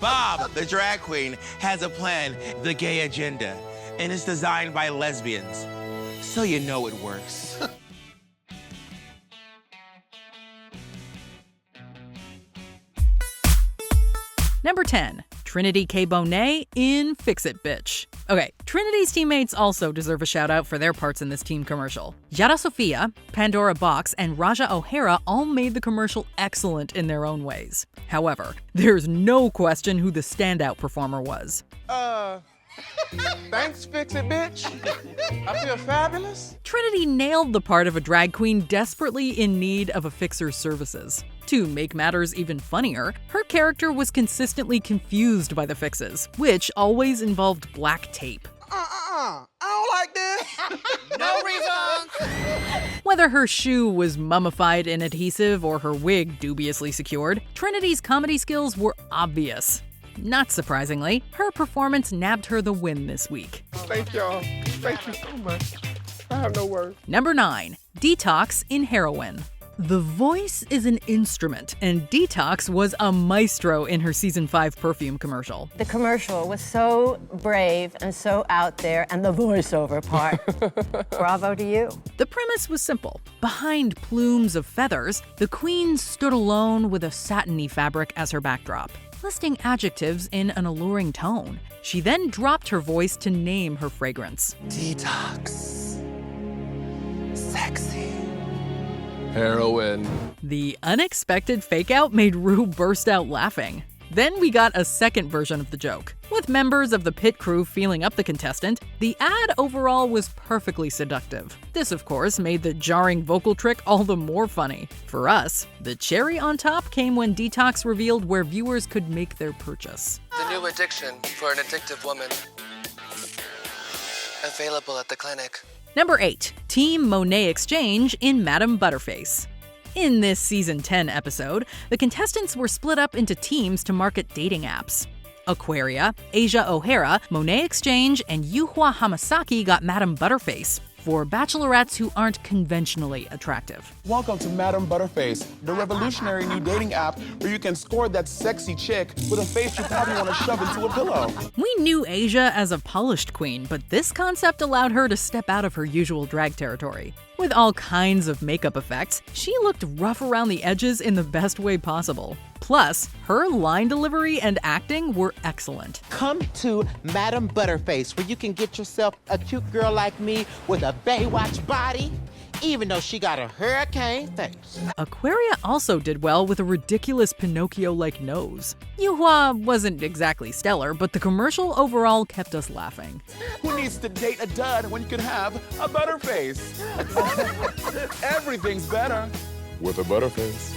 Bob, the drag queen, has a plan, the gay agenda, and it's designed by lesbians. So you know it works. Number 10. Trinity K. Bonet in Fix It Bitch. Okay, Trinity's teammates also deserve a shout-out for their parts in this team commercial. Yara Sofia, Pandora Box, and Raja O'Hara all made the commercial excellent in their own ways. However, there's no question who the standout performer was. Thanks, Fix It Bitch. I feel fabulous. Trinity nailed the part of a drag queen desperately in need of a fixer's services. To make matters even funnier, her character was consistently confused by the fixes, which always involved black tape. I don't like this. No reason. Whether her shoe was mummified in adhesive or her wig dubiously secured, Trinity's comedy skills were obvious. Not surprisingly, her performance nabbed her the win this week. Thank y'all. Thank you so much. I have no words. Number 9. Detox in Heroine. The voice is an instrument, and Detox was a maestro in her season 5 perfume commercial. The commercial was so brave and so out there, and the voiceover part. Bravo to you. The premise was simple. Behind plumes of feathers, the queen stood alone with a satiny fabric as her backdrop, listing adjectives in an alluring tone. She then dropped her voice to name her fragrance. Detox. Sexy. Heroine. The unexpected fake-out made Ru burst out laughing. Then we got a second version of the joke. With members of the pit crew feeling up the contestant, the ad overall was perfectly seductive. This, of course, made the jarring vocal trick all the more funny. For us, the cherry on top came when Detox revealed where viewers could make their purchase. The new addiction for an addictive woman. Available at the clinic. Number 8. Team Monet Exchange in Madame Butterface. In this Season 10 episode, the contestants were split up into teams to market dating apps. Aquaria, Asia O'Hara, Monet Exchange, and Yuhua Hamasaki got Madame Butterface for bachelorettes who aren't conventionally attractive. Welcome to Madame Butterface, the revolutionary new dating app where you can score that sexy chick with a face you probably want to shove into a pillow. We knew Asia as a polished queen, but this concept allowed her to step out of her usual drag territory. With all kinds of makeup effects, she looked rough around the edges in the best way possible. Plus, her line delivery and acting were excellent. Come to Madame Butterface, where you can get yourself a cute girl like me with a Baywatch body, even though she got a hurricane face. Aquaria also did well with a ridiculous Pinocchio-like nose. Yuhua wasn't exactly stellar, but the commercial overall kept us laughing. Who needs to date a dud when you can have a Butterface? Everything's better with a Butterface.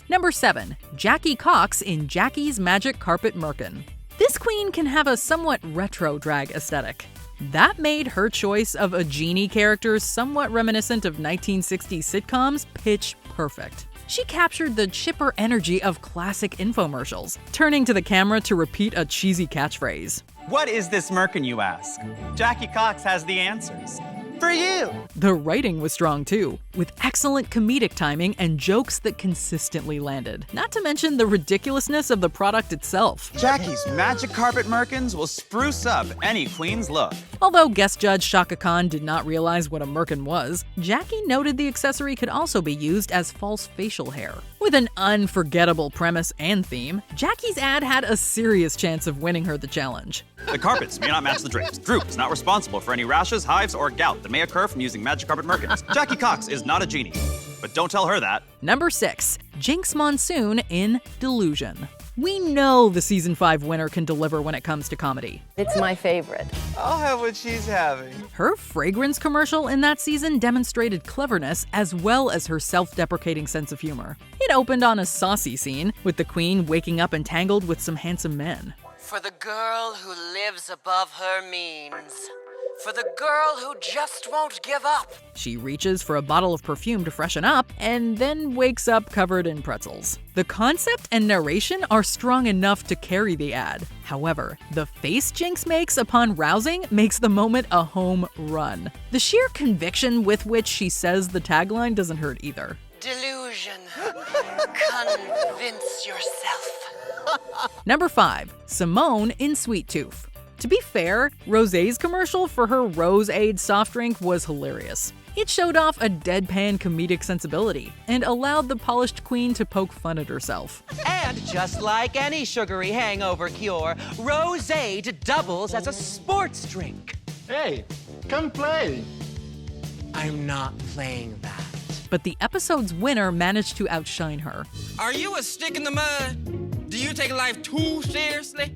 Number 7. Jackie Cox in Jackie's Magic Carpet Merkin. This queen can have a somewhat retro drag aesthetic. That made her choice of a genie character somewhat reminiscent of 1960s sitcoms pitch perfect. She captured the chipper energy of classic infomercials, turning to the camera to repeat a cheesy catchphrase. What is this merkin, you ask? Jackie Cox has the answers. For you! The writing was strong too, with excellent comedic timing and jokes that consistently landed. Not to mention the ridiculousness of the product itself. Jackie's Magic Carpet Merkins will spruce up any queen's look. Although guest judge Shaka Khan did not realize what a merkin was, Jackie noted the accessory could also be used as false facial hair. With an unforgettable premise and theme, Jackie's ad had a serious chance of winning her the challenge. The carpets may not match the drapes. Droop is not responsible for any rashes, hives, or gout that may occur from using Magic Carpet Merkins. Jackie Cox is not a genie, but don't tell her that. Number 6. Jinx Monsoon in Delusion. We know the Season 5 winner can deliver when it comes to comedy. It's my favorite. I'll have what she's having. Her fragrance commercial in that season demonstrated cleverness as well as her self-deprecating sense of humor. It opened on a saucy scene, with the queen waking up entangled with some handsome men. For the girl who lives above her means. For the girl who just won't give up. She reaches for a bottle of perfume to freshen up, and then wakes up covered in pretzels. The concept and narration are strong enough to carry the ad. However, the face Jinx makes upon rousing makes the moment a home run. The sheer conviction with which she says the tagline doesn't hurt either. Delusion. Convince yourself. Number 5. Symone in Sweet Tooth. To be fair, Rosé's commercial for her Rose Aid soft drink was hilarious. It showed off a deadpan comedic sensibility and allowed the polished queen to poke fun at herself. And just like any sugary hangover cure, Rose Aid doubles as a sports drink. Hey, come play. I'm not playing that. But the episode's winner managed to outshine her. Are you a stick in the mud? Do you take life too seriously?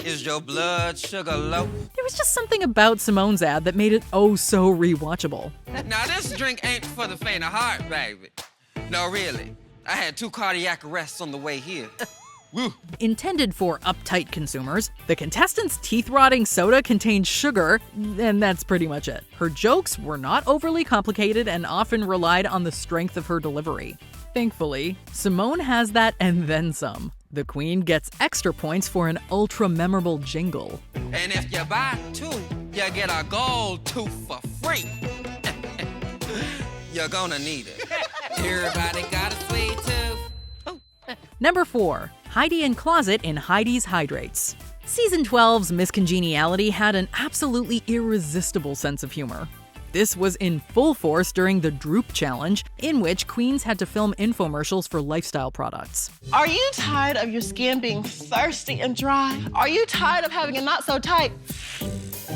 Is your blood sugar low? There was just something about Symone's ad that made it oh so rewatchable. Now this drink ain't for the faint of heart, baby. No, really. I had 2 cardiac arrests on the way here. Woo. Intended for uptight consumers, the contestant's teeth-rotting soda contained sugar, and that's pretty much it. Her jokes were not overly complicated and often relied on the strength of her delivery. Thankfully, Symone has that and then some. The queen gets extra points for an ultra-memorable jingle. And if you buy 2, you get a gold tooth for free. You're gonna need it. Everybody got a sweet tooth. Number 4. Heidi in Closet in Heidi's Hydrates. Season 12's Miss Congeniality had an absolutely irresistible sense of humor. This was in full force during the Droop Challenge, in which queens had to film infomercials for lifestyle products. Are you tired of your skin being thirsty and dry? Are you tired of having a not so tight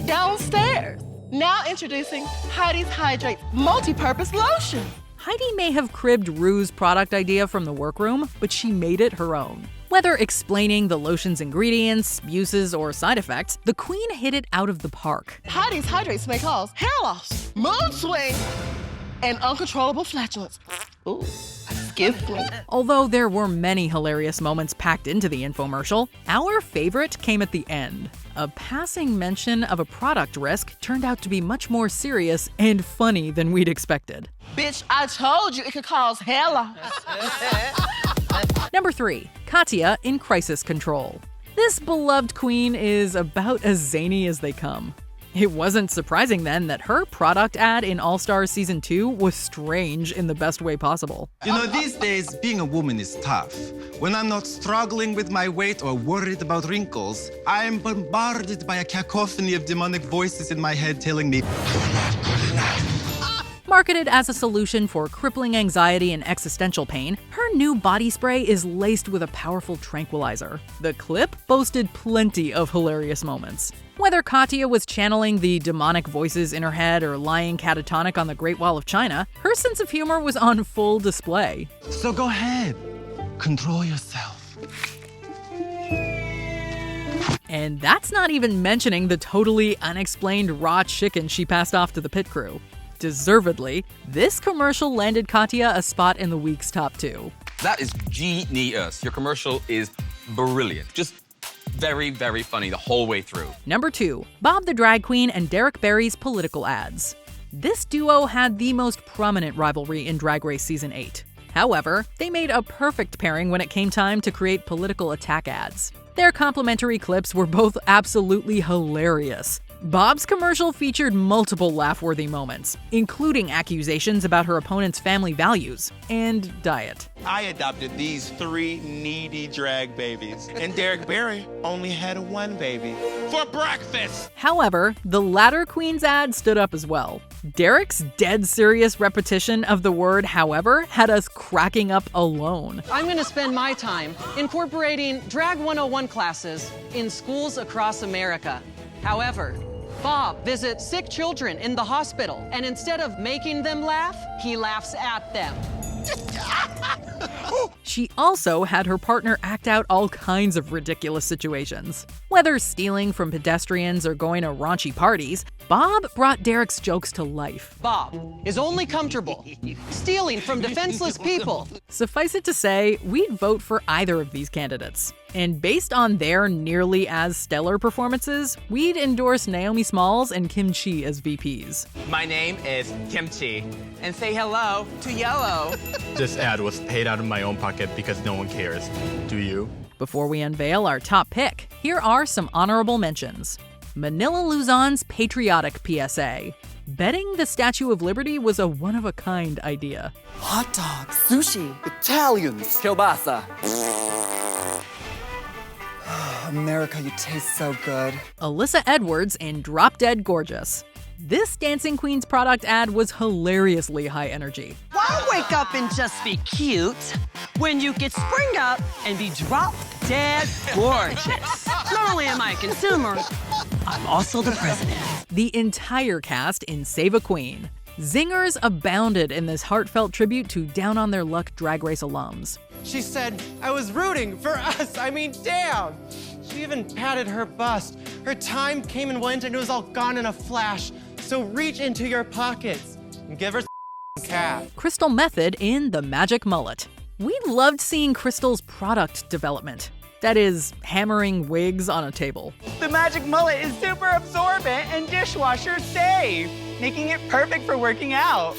downstairs? Now introducing Heidi's Hydrate Multi-Purpose Lotion. Heidi may have cribbed Ru's product idea from the workroom, but she made it her own. Whether explaining the lotion's ingredients, uses, or side effects, the queen hit it out of the park. Heidi's Hydrates may cause hair loss, mood swings, and uncontrollable flatulence. Ooh, excuse me. Although there were many hilarious moments packed into the infomercial, our favorite came at the end. A passing mention of a product risk turned out to be much more serious and funny than we'd expected. Bitch, I told you it could cause hair loss. Number 3. Katya in Krisis Kontrol. This beloved queen is about as zany as they come. It wasn't surprising then that her product ad in All Stars Season 2 was strange in the best way possible. You know, these days, being a woman is tough. When I'm not struggling with my weight or worried about wrinkles, I'm bombarded by a cacophony of demonic voices in my head telling me, "You're not good enough." Marketed as a solution for crippling anxiety and existential pain, her new body spray is laced with a powerful tranquilizer. The clip boasted plenty of hilarious moments. Whether Katya was channeling the demonic voices in her head or lying catatonic on the Great Wall of China, her sense of humor was on full display. So go ahead, control yourself. And that's not even mentioning the totally unexplained raw chicken she passed off to the pit crew. Deservedly, this commercial landed Katya a spot in the week's top 2. That is genius. Your commercial is brilliant. Just very, very funny the whole way through. Number 2, Bob the Drag Queen and Derek Barry's political ads. This duo had the most prominent rivalry in Drag Race Season 8. However, they made a perfect pairing when it came time to create political attack ads. Their complimentary clips were both absolutely hilarious. Bob's commercial featured multiple laugh-worthy moments, including accusations about her opponent's family values and diet. I adopted these 3 needy drag babies, and Derek Barry only had 1 baby for breakfast. However, the latter queen's ad stood up as well. Derek's dead serious repetition of the word however had us cracking up alone. I'm going to spend my time incorporating Drag 101 classes in schools across America. However, Bob visits sick children in the hospital, and instead of making them laugh, he laughs at them. She also had her partner act out all kinds of ridiculous situations. Whether stealing from pedestrians or going to raunchy parties, Bob brought Derek's jokes to life. Bob is only comfortable stealing from defenseless people. Suffice it to say, we'd vote for either of these candidates. And based on their nearly as stellar performances, we'd endorse Naomi Smalls and Kim Chi as VPs. My name is Kimchi, and say hello to Yellow. This ad was paid out of my own pocket because no one cares. Do you? Before we unveil our top pick, here are some honorable mentions. Manila Luzon's patriotic PSA. Betting the Statue of Liberty was a one-of-a-kind idea. Hot dogs, sushi, Italians, kielbasa. America, you taste so good. Alyssa Edwards in Drop Dead Gorgeous. This Dancing Queens product ad was hilariously high energy. Why wake up and just be cute when you could spring up and be drop dead gorgeous? Not only am I a consumer, I'm also the president. The entire cast in Save a Queen. Zingers abounded in this heartfelt tribute to Down on Their Luck Drag Race alums. She said, I was rooting for us. I mean, damn. She even patted her bust. Her time came and went, and it was all gone in a flash. So reach into your pockets and give her cat. Crystal Method in The Magic Mullet. We loved seeing Crystal's product development. That is, hammering wigs on a table. The Magic Mullet is super absorbent and dishwasher safe, making it perfect for working out.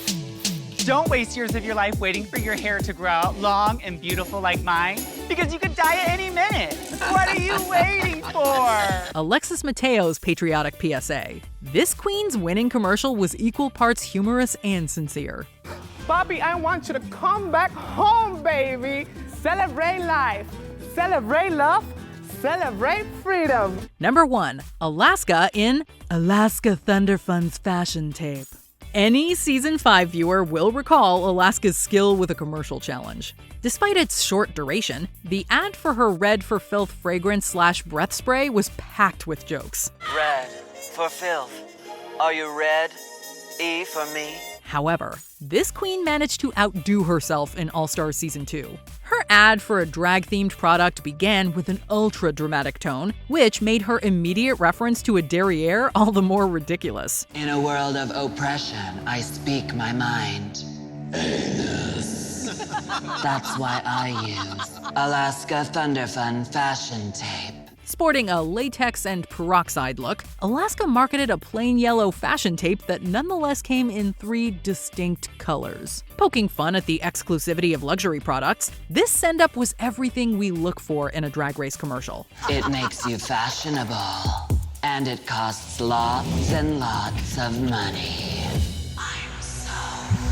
Don't waste years of your life waiting for your hair to grow out long and beautiful like mine, because you could die at any minute. What are you waiting for? Alexis Mateo's patriotic PSA. This queen's winning commercial was equal parts humorous and sincere. Bobby, I want you to come back home, baby. Celebrate life. Celebrate love. Celebrate freedom. Number 1. Alaska in Alaska Thunder Fun's fashion tape. Any Season 5 viewer will recall Alaska's skill with a commercial challenge. Despite its short duration, the ad for her Red for Filth fragrance/breath spray was packed with jokes. Red for filth. Are you red? E for me. However, this queen managed to outdo herself in All-Stars Season 2. Her ad for a drag-themed product began with an ultra-dramatic tone, which made her immediate reference to a derriere all the more ridiculous. In a world of oppression, I speak my mind. Anus. That's why I use Alaska Thunder Fun fashion tape. Sporting a latex and peroxide look, Alaska marketed a plain yellow fashion tape that nonetheless came in 3 distinct colors. Poking fun at the exclusivity of luxury products, this send-up was everything we look for in a Drag Race commercial. It makes you fashionable, and it costs lots and lots of money. I'm so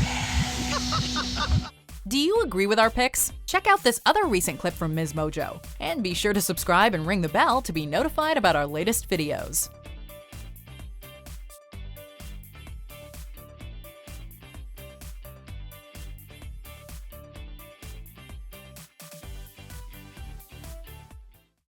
rich. Do you agree with our picks? Check out this other recent clip from Ms. Mojo. And be sure to subscribe and ring the bell to be notified about our latest videos.